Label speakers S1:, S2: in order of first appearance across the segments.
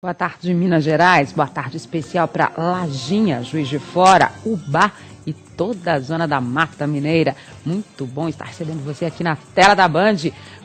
S1: Boa tarde, Minas Gerais. Boa tarde especial para Lajinha, Juiz de Fora, Ubá e toda a zona da Mata Mineira. Muito bom estar recebendo você aqui na tela da Band.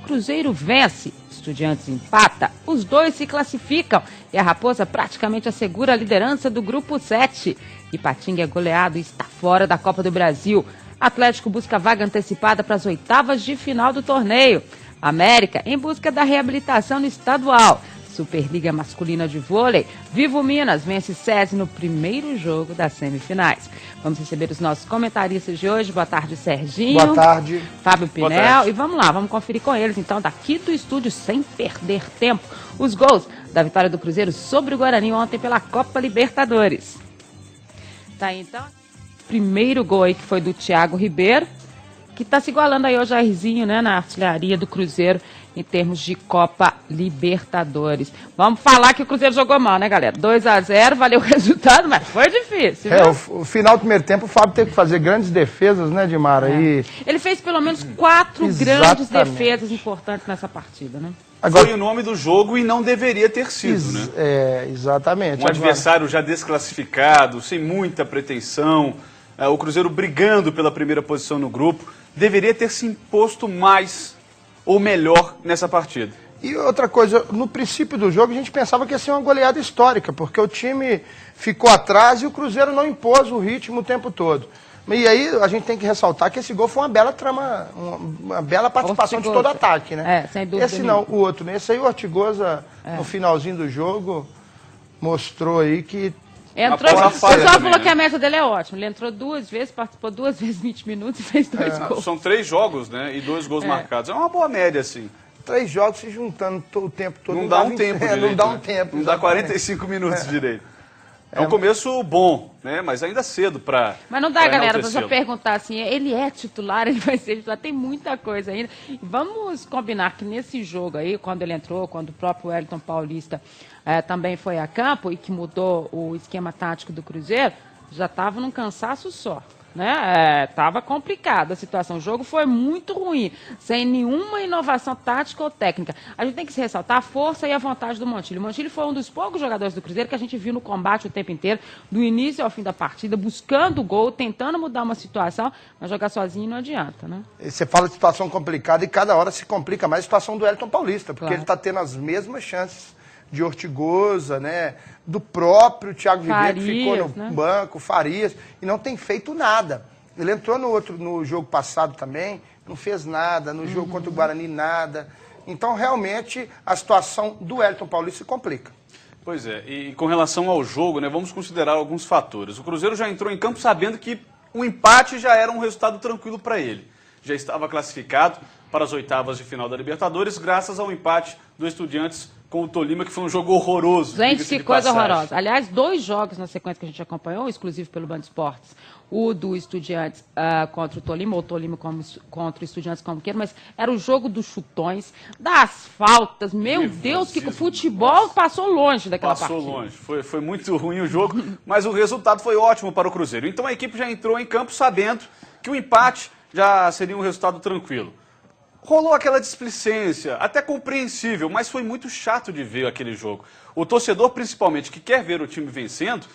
S1: Cruzeiro vence, Estudiantes empata, os dois se classificam e a Raposa praticamente assegura a liderança do Grupo 7. Ipatinga é goleado e está fora da Copa do Brasil. Atlético busca vaga antecipada para as oitavas de final do torneio. América em busca da reabilitação no estadual. Superliga Masculina de Vôlei, Vivo Minas vence SESI no primeiro jogo das semifinais. Vamos receber os nossos comentaristas de hoje. Boa tarde, Serginho.
S2: Boa tarde.
S1: Fábio Pinel. E vamos lá, vamos conferir com eles, então, daqui do estúdio, sem perder tempo, os gols da vitória do Cruzeiro sobre o Guarani ontem pela Copa Libertadores. Tá aí, então, primeiro gol aí que foi do Thiago Ribeiro, que está se igualando aí ao Jairzinho, né, na artilharia do Cruzeiro em termos de Copa Libertadores. Vamos falar que o Cruzeiro jogou mal, né, galera? 2-0, valeu o resultado, mas foi difícil.
S2: O final do primeiro tempo, o Fábio teve que fazer grandes defesas, né, Dimara? E...
S1: ele fez pelo menos 4 grandes defesas importantes nessa partida, né?
S3: Agora... foi o nome do jogo e não deveria ter sido, né?
S2: Exatamente.
S3: Um adversário já desclassificado, sem muita pretensão, o Cruzeiro brigando pela primeira posição no grupo, deveria ter se imposto mais ou melhor nessa partida.
S2: E outra coisa, no princípio do jogo a gente pensava que ia ser uma goleada histórica, porque o time ficou atrás e o Cruzeiro não impôs o ritmo o tempo todo. E aí a gente tem que ressaltar que esse gol foi uma bela trama, uma bela participação de todo o ataque, né?
S1: Sem dúvida.
S2: Esse não, o outro, né? Esse aí o Ortigosa, no finalzinho do jogo, mostrou aí que...
S1: entrou, o pessoal falou que a meta dele é ótima. Ele entrou 2 vezes, participou 2 vezes 20 minutos e fez 2 gols.
S3: São 3 jogos, né? E 2 gols marcados. É uma boa média, assim.
S2: 3 jogos se juntando o tempo todo.
S3: Não dá um tempo direito.
S2: Não dá um tempo.
S3: Não dá 45 minutos direito. É um começo bom, né? Mas ainda cedo para...
S1: mas não dá, galera, pra só perguntar assim, ele é titular, ele vai ser titular, tem muita coisa ainda. Vamos combinar que nesse jogo aí, quando ele entrou, quando o próprio Wellington Paulista também foi a campo e que mudou o esquema tático do Cruzeiro, já estava num cansaço só, né? Tava complicada a situação, o jogo foi muito ruim, sem nenhuma inovação tática ou técnica. A gente tem que se ressaltar a força e a vontade do Montijo. O Montijo foi um dos poucos jogadores do Cruzeiro que a gente viu no combate o tempo inteiro, do início ao fim da partida, buscando o gol, tentando mudar uma situação, mas jogar sozinho não adianta, né?
S2: Você fala de situação complicada e cada hora se complica mais a situação do Wellington Paulista, porque ele está tendo as mesmas chances de Ortigosa, né? Do próprio Thiago Ribeiro, que ficou no banco, Farias, e não tem feito nada. Ele entrou no jogo passado também, não fez nada, no jogo contra o Guarani nada. Então, realmente, a situação do Wellington Paulista se complica.
S3: Pois é, e com relação ao jogo, né, vamos considerar alguns fatores. O Cruzeiro já entrou em campo sabendo que um empate já era um resultado tranquilo para ele. Já estava classificado para as oitavas de final da Libertadores, graças ao empate do Estudiantes com o Tolima, que foi um jogo horroroso.
S1: Gente, que coisa horrorosa. Aliás, 2 jogos na sequência que a gente acompanhou, exclusivo pelo Band Esportes. O do Estudiantes contra o Tolima, ou o Tolima contra o Estudiantes, como queira, mas era o jogo dos chutões, das faltas. Meu Deus, que o futebol passou longe daquela partida.
S3: Passou longe. Foi muito ruim o jogo, mas o resultado foi ótimo para o Cruzeiro. Então a equipe já entrou em campo sabendo que o empate já seria um resultado tranquilo. Rolou aquela displicência, até compreensível, mas foi muito chato de ver aquele jogo. O torcedor, principalmente, que quer ver o time vencendo,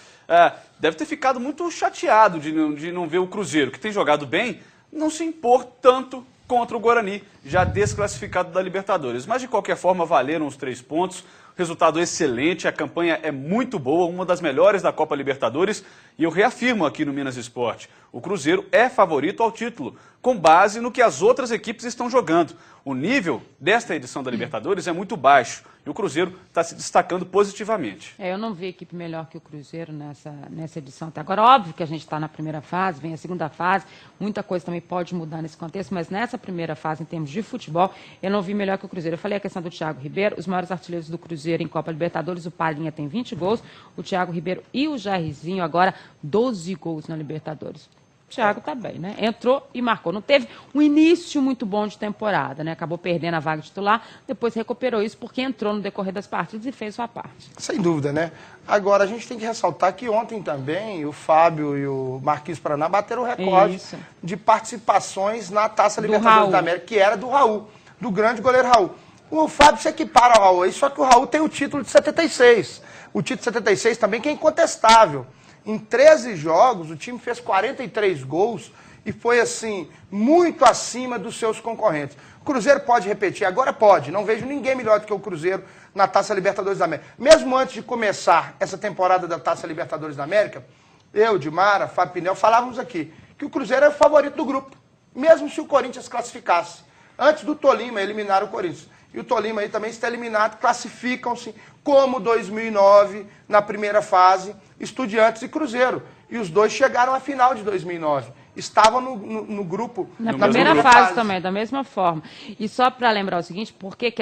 S3: deve ter ficado muito chateado de não ver o Cruzeiro, que tem jogado bem, não se impor tanto contra o Guarani, já desclassificado da Libertadores. Mas, de qualquer forma, valeram os 3 pontos. Resultado excelente, a campanha é muito boa, uma das melhores da Copa Libertadores. E eu reafirmo aqui no Minas Esporte, o Cruzeiro é favorito ao título, com base no que as outras equipes estão jogando. O nível desta edição da Libertadores é muito baixo e o Cruzeiro está se destacando positivamente.
S1: Eu não vi equipe melhor que o Cruzeiro nessa edição até agora. Óbvio que a gente está na primeira fase, vem a segunda fase, muita coisa também pode mudar nesse contexto, mas nessa primeira fase, em termos de futebol, eu não vi melhor que o Cruzeiro. Eu falei a questão do Thiago Ribeiro, os maiores artilheiros do Cruzeiro em Copa Libertadores, o Palhinha tem 20 gols, o Thiago Ribeiro e o Jairzinho agora 12 gols na Libertadores. O Thiago tá bem, né? Entrou e marcou. Não teve um início muito bom de temporada, né? Acabou perdendo a vaga titular, depois recuperou isso porque entrou no decorrer das partidas e fez sua parte.
S2: Sem dúvida, né? Agora, a gente tem que ressaltar que ontem também o Fábio e o Marquinhos Paraná bateram o recorde de participações na Taça Libertadores da América, que era do Raul, do grande goleiro Raul. O Fábio se equipara ao Raul aí, só que o Raul tem o título de 76. o título de 76 também, que é incontestável. Em 13 jogos, o time fez 43 gols e foi, assim, muito acima dos seus concorrentes. O Cruzeiro pode repetir? Agora pode. Não vejo ninguém melhor do que o Cruzeiro na Taça Libertadores da América. Mesmo antes de começar essa temporada da Taça Libertadores da América, eu, Dimara, Fábio Pinel, falávamos aqui que o Cruzeiro é o favorito do grupo, mesmo se o Corinthians classificasse. Antes do Tolima eliminar o Corinthians. E o Tolima aí também está eliminado, classificam-se como 2009, na primeira fase, Estudiantes e Cruzeiro. E os dois chegaram à final de 2009. Estavam no grupo...
S1: Na primeira fase também, da mesma forma. E só para lembrar o seguinte, porque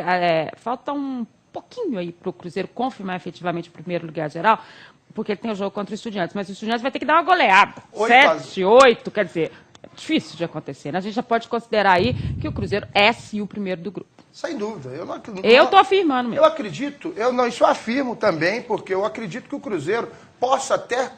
S1: falta um pouquinho aí para o Cruzeiro confirmar efetivamente o primeiro lugar geral, porque ele tem o jogo contra o Estudiantes, mas o Estudiantes vai ter que dar uma goleada. 7, 8, quer dizer, é difícil de acontecer, né? A gente já pode considerar aí que o Cruzeiro é sim o primeiro do grupo.
S2: Sem dúvida.
S1: Eu estou afirmando mesmo.
S2: Eu acredito, isso eu afirmo também, porque eu acredito que o Cruzeiro possa até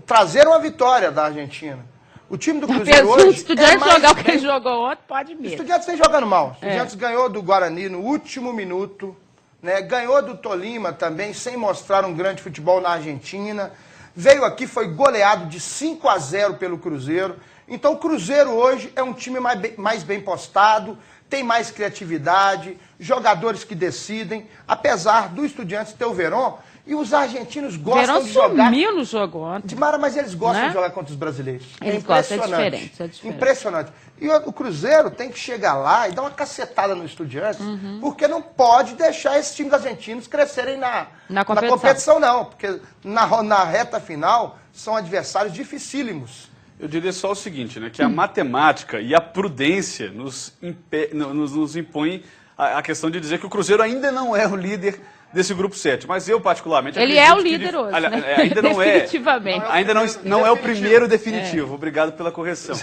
S2: trazer uma vitória da Argentina. O time do Cruzeiro hoje...
S1: Se o Estudiantes jogar o que ele jogou ontem, pode mesmo.
S2: O Estudiantes vem jogando mal. O Estudiantes ganhou do Guarani no último minuto, né? Ganhou do Tolima também, sem mostrar um grande futebol na Argentina. Veio aqui, foi goleado de 5-0 pelo Cruzeiro. Então o Cruzeiro hoje é um time mais bem postado, tem mais criatividade, jogadores que decidem, apesar do Estudiantes ter o Verón, e os argentinos gostam de jogar...
S1: sumiu no jogo ontem.
S2: Mas eles gostam de jogar contra os brasileiros.
S1: Eles gostam, é diferente.
S2: Impressionante. E o Cruzeiro tem que chegar lá e dar uma cacetada no Estudiantes, porque não pode deixar esses times argentinos crescerem na competição, não. Porque na reta final são adversários dificílimos.
S3: Eu diria só o seguinte, né, que a matemática e a prudência nos impõem a questão de dizer que o Cruzeiro ainda não é o líder desse grupo 7, mas eu particularmente
S1: ele é o líder hoje, né?
S3: Ainda não é.
S1: Definitivamente.
S3: Ainda não é o primeiro definitivo. Obrigado pela correção.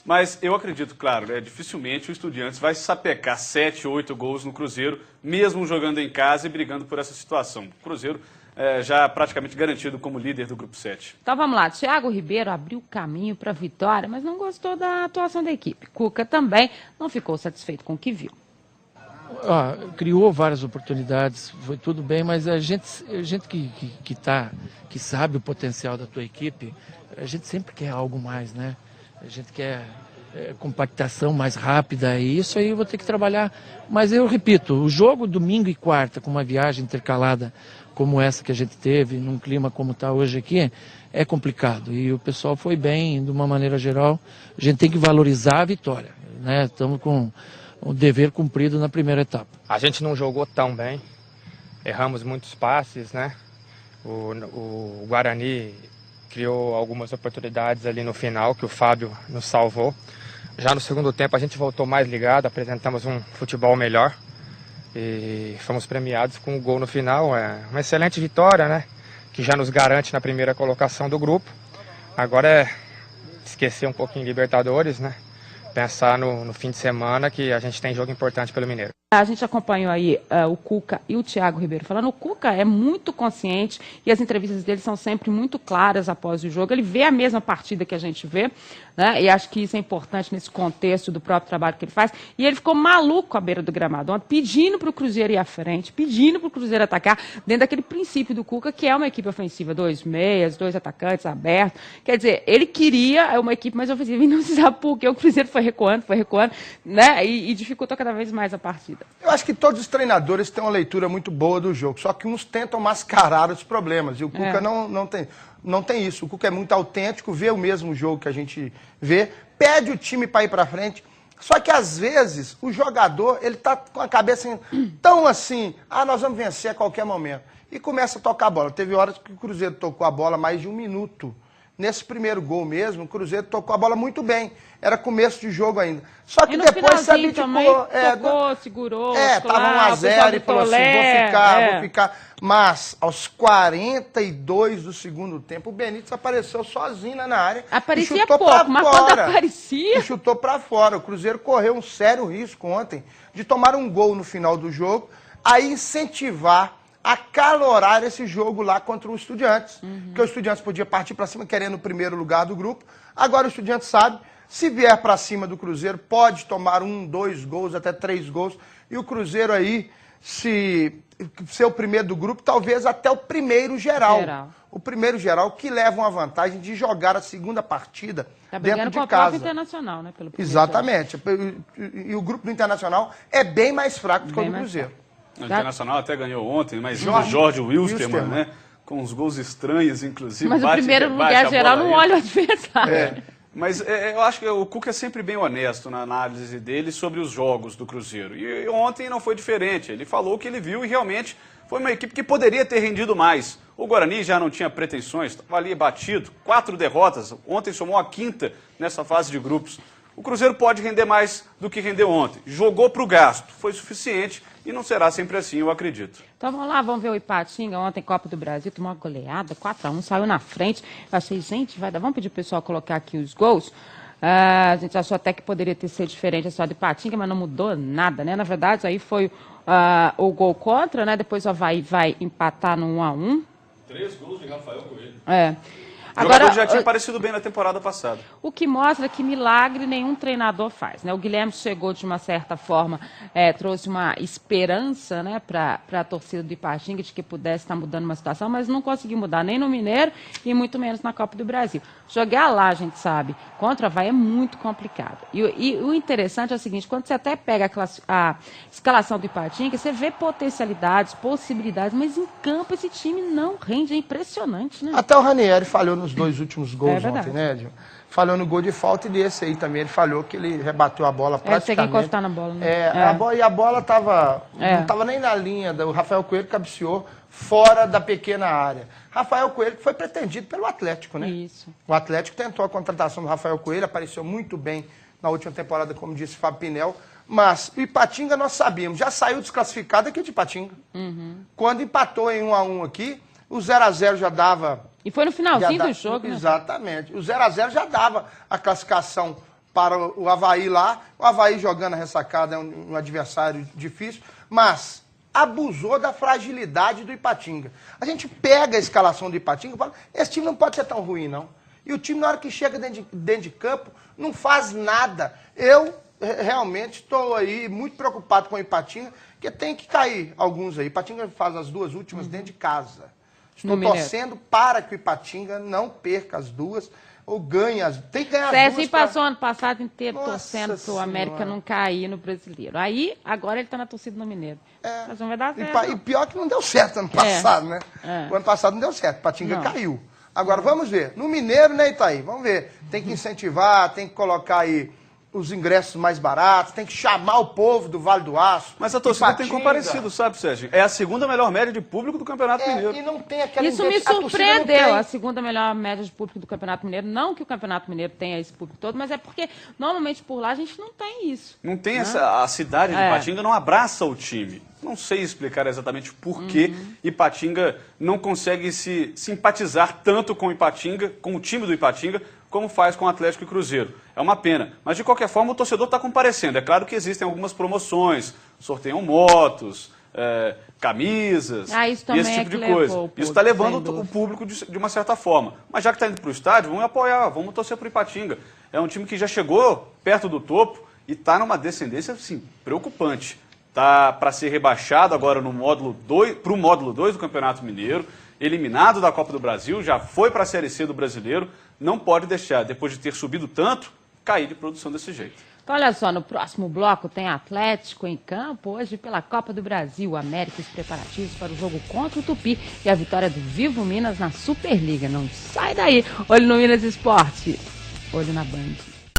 S3: Mas eu acredito, claro, dificilmente o Estudiantes vai sapecar 7, 8 gols no Cruzeiro, mesmo jogando em casa e brigando por essa situação. O Cruzeiro já praticamente garantido como líder do grupo 7.
S1: Então vamos lá, Thiago Ribeiro abriu o caminho para a vitória, mas não gostou da atuação da equipe. Cuca também não ficou satisfeito com o que viu.
S4: Criou várias oportunidades, foi tudo bem, mas a gente que sabe o potencial da tua equipe, a gente sempre quer algo mais, né? A gente quer compactação mais rápida, e isso aí eu vou ter que trabalhar. Mas eu repito, o jogo domingo e quarta, com uma viagem intercalada como essa que a gente teve, num clima como está hoje aqui, é complicado. E o pessoal foi bem, de uma maneira geral. A gente tem que valorizar a vitória, né? Estamos com o dever cumprido na primeira etapa.
S5: A gente não jogou tão bem, erramos muitos passes, né? O Guarani criou algumas oportunidades ali no final, que o Fábio nos salvou. Já no segundo tempo a gente voltou mais ligado, apresentamos um futebol melhor e fomos premiados com o gol no final. É uma excelente vitória, né? Que já nos garante na primeira colocação do grupo. Agora é esquecer um pouquinho Libertadores, né? Pensar no fim de semana, que a gente tem jogo importante pelo Mineiro.
S1: A gente acompanhou aí o Cuca e o Thiago Ribeiro falando. O Cuca é muito consciente e as entrevistas dele são sempre muito claras após o jogo. Ele vê a mesma partida que a gente vê, né? E acho que isso é importante nesse contexto do próprio trabalho que ele faz. E ele ficou maluco à beira do gramado ontem, pedindo para o Cruzeiro ir à frente, pedindo para o Cruzeiro atacar, dentro daquele princípio do Cuca, que é uma equipe ofensiva, 2 meias, 2 atacantes abertos. Quer dizer, ele queria uma equipe mais ofensiva e não se sabe por que o Cruzeiro foi recuando, né? E dificultou cada vez mais a partida.
S2: Eu acho que todos os treinadores têm uma leitura muito boa do jogo, só que uns tentam mascarar os problemas, e o Cuca não tem isso. O Cuca é muito autêntico, vê o mesmo jogo que a gente vê, pede o time para ir para frente, só que às vezes o jogador, ele tá com a cabeça tão assim, nós vamos vencer a qualquer momento, e começa a tocar a bola. Teve horas que o Cruzeiro tocou a bola mais de 1 minuto. Nesse primeiro gol mesmo, o Cruzeiro tocou a bola muito bem. Era começo de jogo ainda. Só que depois se abdicou.
S1: Tocou, segurou.
S2: Tava 1-0 e falou assim, vou ficar. Mas, aos 42 do segundo tempo, o Benítez apareceu sozinho na área.
S1: Aparecia pouco, mas quando aparecia...
S2: E chutou pra fora. O Cruzeiro correu um sério risco ontem de tomar um gol no final do jogo, aí incentivar, acalorar esse jogo lá contra o Estudiantes. Porque o Estudiantes podia partir para cima querendo o primeiro lugar do grupo. Agora o Estudiantes sabe, se vier para cima do Cruzeiro, pode tomar 1, 2 gols, até 3 gols. E o Cruzeiro aí, se ser o primeiro do grupo, talvez até o primeiro geral. O primeiro geral que leva uma vantagem de jogar a segunda partida dentro de casa.
S1: Internacional, né?
S2: Exatamente. E o grupo do Internacional é bem mais fraco do que o do Cruzeiro.
S3: O Internacional até ganhou ontem, mas o Jorge Wilstermann, né? Com uns gols estranhos, inclusive.
S1: Mas o primeiro lugar geral não olha o adversário.
S3: Mas eu acho que o Cuca é sempre bem honesto na análise dele sobre os jogos do Cruzeiro. E ontem não foi diferente. Ele falou o que ele viu e realmente foi uma equipe que poderia ter rendido mais. O Guarani já não tinha pretensões, estava ali batido, 4 derrotas. Ontem somou a 5ª nessa fase de grupos. O Cruzeiro pode render mais do que rendeu ontem. Jogou para o gasto, foi suficiente e não será sempre assim, eu acredito.
S1: Então vamos lá, vamos ver o Ipatinga. Ontem, Copa do Brasil, tomou uma goleada, 4-1, saiu na frente. Eu achei, gente, vai dar. Vamos pedir pro pessoal colocar aqui os gols. A gente achou até que poderia ter sido diferente a só do Ipatinga, mas não mudou nada, né? Na verdade, aí foi o gol contra, né? Depois o Avaí vai empatar no 1-1.
S3: 3 gols de Rafael Coelho.
S1: O
S3: jogador já tinha aparecido bem na temporada passada.
S1: O que mostra que milagre nenhum treinador faz, né? O Guilherme chegou de uma certa forma, trouxe uma esperança, né, para a torcida do Ipatinga de que pudesse estar mudando uma situação, mas não conseguiu mudar nem no Mineiro e muito menos na Copa do Brasil. Jogar lá, a gente sabe, contra o Avaí é muito complicado. E o interessante é o seguinte, quando você até pega a escalação do Ipatinga, você vê potencialidades, possibilidades, mas em campo esse time não rende, é impressionante, né?
S2: Até o Ranieri falhou nos 2 últimos gols ontem, né, Edil? Falhou no gol de falta e desse aí também. Ele falhou que ele rebateu a bola praticamente.
S1: Você encostar na bola, né?
S2: A bola tava, não estava nem na linha. O Rafael Coelho cabeceou fora da pequena área. Rafael Coelho que foi pretendido pelo Atlético, né?
S1: Isso.
S2: O Atlético tentou a contratação do Rafael Coelho, apareceu muito bem na última temporada, como disse o Fábio Pinel. Mas o Ipatinga nós sabíamos, já saiu desclassificado aqui de Ipatinga. Quando empatou em 1-1 aqui, o 0-0 já dava...
S1: E foi no finalzinho do jogo, né?
S2: Exatamente. O 0-0 já dava a classificação para o Avaí lá. O Avaí jogando a ressacada é um adversário difícil, mas abusou da fragilidade do Ipatinga. A gente pega a escalação do Ipatinga e fala, esse time não pode ser tão ruim, não. E o time, na hora que chega dentro de campo, não faz nada. Eu realmente estou aí muito preocupado com o Ipatinga, porque tem que cair alguns aí. O Ipatinga faz as 2 últimas dentro de casa. Estou torcendo para que o Ipatinga não perca as 2 ou ganhe as... Tem que ganhar as 2.
S1: Passou ano passado inteiro torcendo para o América não cair no Brasileiro. Aí, agora ele está na torcida no Mineiro. Mas não vai dar certo.
S2: E pior que não deu certo ano passado, né? O ano passado não deu certo. O Ipatinga caiu. Agora, vamos ver. No Mineiro, né, Itaí? Vamos ver. Tem que incentivar, tem que colocar aí os ingressos mais baratos, tem que chamar o povo do Vale do Aço.
S3: Mas a torcida tem comparecido, sabe, Sérgio? É a 2ª melhor média de público do Campeonato Mineiro.
S2: E não tem aquela...
S1: Isso me surpreendeu, a 2ª melhor média de público do Campeonato Mineiro. Não que o Campeonato Mineiro tenha esse público todo, mas é porque normalmente por lá a gente não tem isso.
S3: Não tem a cidade de Ipatinga não abraça o time. Não sei explicar exatamente por que Ipatinga não consegue se simpatizar tanto com Ipatinga, com o time do Ipatinga, como faz com o Atlético e Cruzeiro. É uma pena. Mas, de qualquer forma, o torcedor está comparecendo. É claro que existem algumas promoções, sorteiam motos, camisas, e esse tipo de coisa. Isso está levando o público de uma certa forma. Mas já que está indo para o estádio, vamos apoiar, vamos torcer para o Ipatinga. É um time que já chegou perto do topo e está numa descendência, assim, preocupante. Está para ser rebaixado agora no módulo 2, para o módulo 2 do Campeonato Mineiro, eliminado da Copa do Brasil, já foi para a Série C do Brasileiro, não pode deixar, depois de ter subido tanto, cair de produção desse jeito.
S1: Então, olha só, no próximo bloco tem Atlético em campo, hoje pela Copa do Brasil, América, os preparativos para o jogo contra o Tupi e a vitória do Vivo Minas na Superliga. Não sai daí, olho no Minas Esporte, olho na Band.